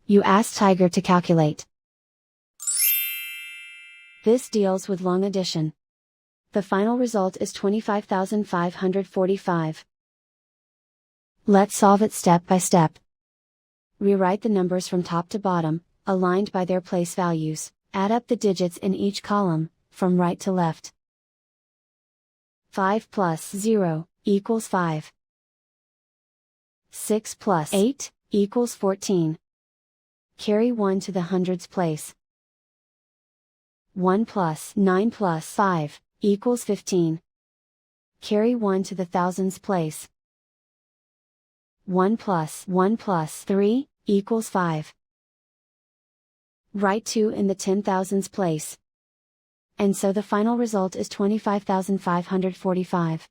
You ask Tiger to calculate. This deals with long addition. The final result is 25,545. Let's solve it step by step. Rewrite the numbers from top to bottom, aligned by their place values. Add up the digits in each column, from right to left. 5 plus 0 equals 5. 6 plus 8 equals 14. Carry 1 to the hundreds place. 1 plus 9 plus 5 equals 15. Carry 1 to the thousands place. 1 plus 3 equals 5. Write 2 in the 10,000s place. And so the final result is 25,545.